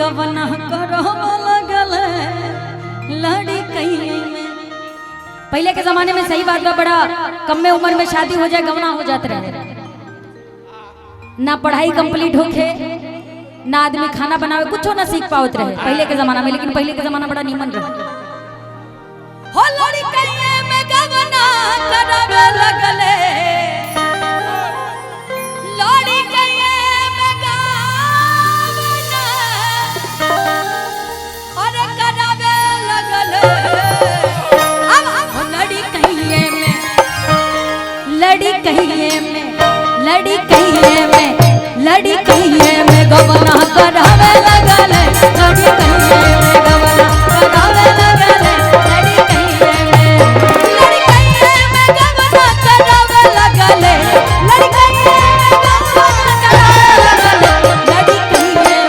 गवना करो लगल लड़ी कहीं में। पहले के जमाने में सही बात बा, बड़ा कम में उम्र में शादी हो जाए गवना हो जाते रहे, ना पढ़ाई कंप्लीट होके ना आदमी खाना बनावे कुछ ना सीख पावत रहे पहले के जमाना में। लेकिन पहले के जमाना बड़ा नीमन रहे। हो लड़ी कहीं में गवना करावे लगले, लड़ी कहीं में गवना और करावे लगले। लड़ी कहीं में, लड़ी कहीं में, लड़ी कहीं में, लड़ी कहीं में गवना करावे लगले, लड़ी कहीं में गवना करावे लगले, लड़ी कहीं में, लड़ी कहीं में गवना करावे लगले, लड़ी कहीं में गवना करावे लगले, लड़ी कहीं में,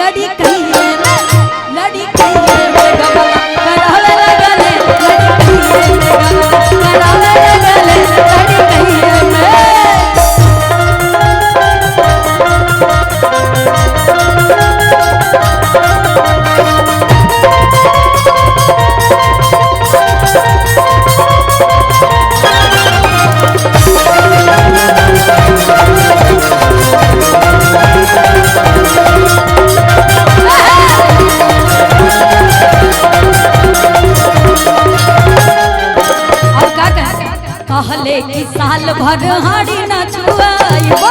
लड़ी कहीं में, लड़ी कहीं में गवना करावे लगले, लड़ी कहीं में गवना करावे लगले, लड़ी कहीं में। कहले कि साल भर हाड़ी ना छुआइबो,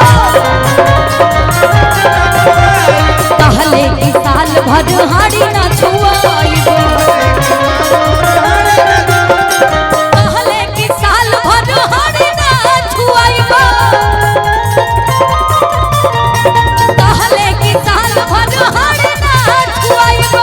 कहले कि साल भर हाड़ी ना छुआइबो, कहले कि साल भर हाड़ी ना छुआइबो, कहले कि साल भर हाड़ी ना छुआइबो।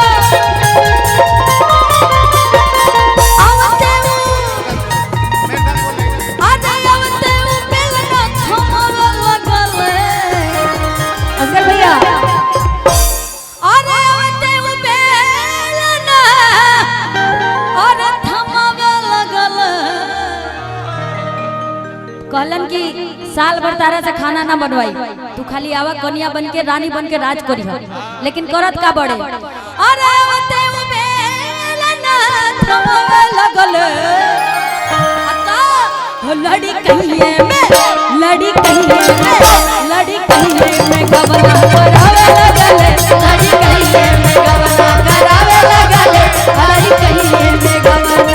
कहलन कि साल भर तारा से खाना ना बनवाई, तू खाली आवा कन्या बन के रानी बन के राज करी। लेकिन करत का बड़े, अरे ओते बेलना थमवे लगल, लड़ी कहीं में, लड़ी कहीं में, लड़ी कहीं में गवना करावे लगल, लड़ी कहीं में गवना करावे लगल, लड़ी कहीं में गवना।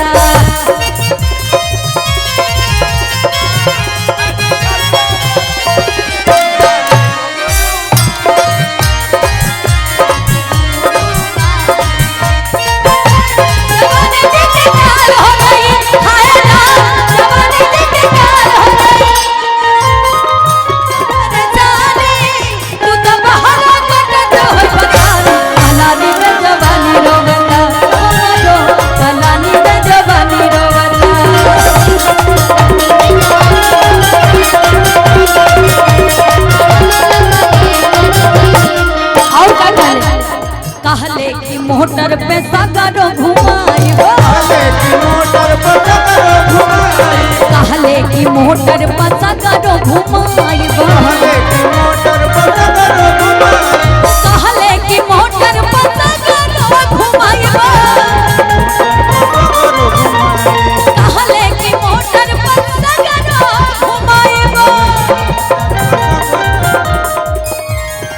कहले कि मोटर पे सगरो घुमाइबो, कहले कि मोटर पे सगरो घुमाइबो, कहले कि मोटर पे सगरो घुमाइबो, कहले कि मोटर पे सगरो घुमाइबो।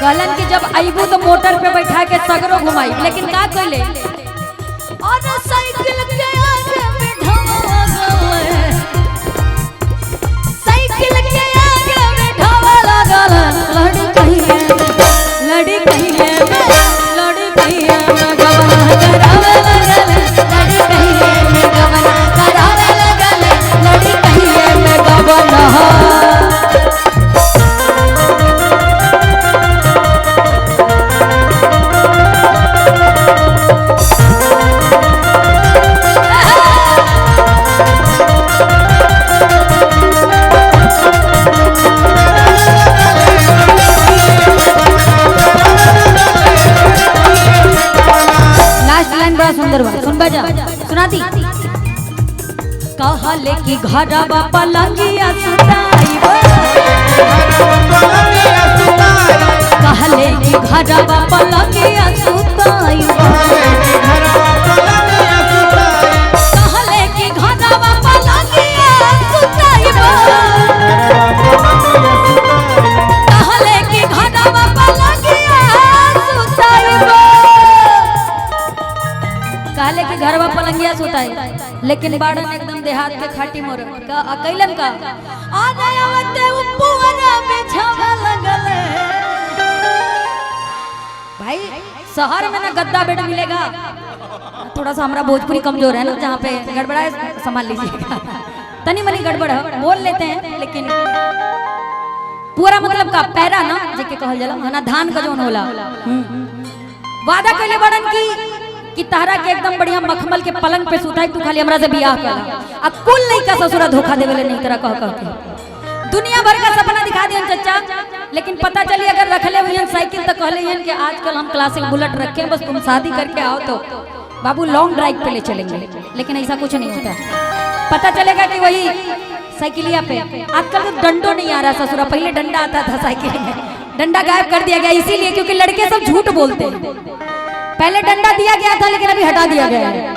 कहलन कि जब आइबू तो मोटर पे बैठा के सगरो घुमाई। लेकिन का कहले, और साइकिल के आगे बैठावा लगल, साइकिल के आगे बैठावा लगल, लड़ी कहीं में, लड़ी कहीं में, लड़ी कहीं में गवना करावे लगल, लड़ी कहीं में गवना करावे लगल, लड़ी कहीं में गवना। सुंदर बात सुन बजा सुनाती। कहले कि घरवा पलंगिया सुताइबो, कहले कि घरवा पलंगिया घरवा पलंगिया सुताई, लेकिन बाड़न एकदम देहात के खाटी मोर का अकेलन का आ जावते ऊपर बिछावा लगल। भाई शहर में ना गद्दा बेड मिलेगा, थोड़ा सा हमारा भोजपुरी कमजोर है ना, जहाँ पे गड़बड़ा है संभाल लीजिएगा, तनी मनी गड़बड़ है बोल लेते हैं, लेकिन पूरा मतलब का पैरा ना जेके कहल जाला ना धान का जोन होला। वादा कइले बड़न की तारा के एकदम बढ़िया मखमल के पलंग पे सुताई, तू खाली हमरा से बियाह कर। अब कुल लइका ससुरा धोखा देवेले नहीं तरह कह के दुनिया भर का सपना दिखा दियन चचा, लेकिन पता चली अगर रखले हुई साइकिल तो कहले हन कि आजकल हम क्लासिक बुलेट रखे, बस तुम शादी करके आओ तो बाबू लॉन्ग ड्राइव पे ले चलेंगे, लेकिन ऐसा कुछ नहीं होता। पता चलेगा कि वही साइकिलिया पे आजकल तो डंडो नहीं आ रहा ससुरा, पहले डंडा आता था साइकिल में, डंडा गायब कर दिया गया इसीलिए क्योंकि लड़के सब झूठ बोलते हैं। पहले डंडा दिया गया था लेकिन अभी हटा दिया गया है।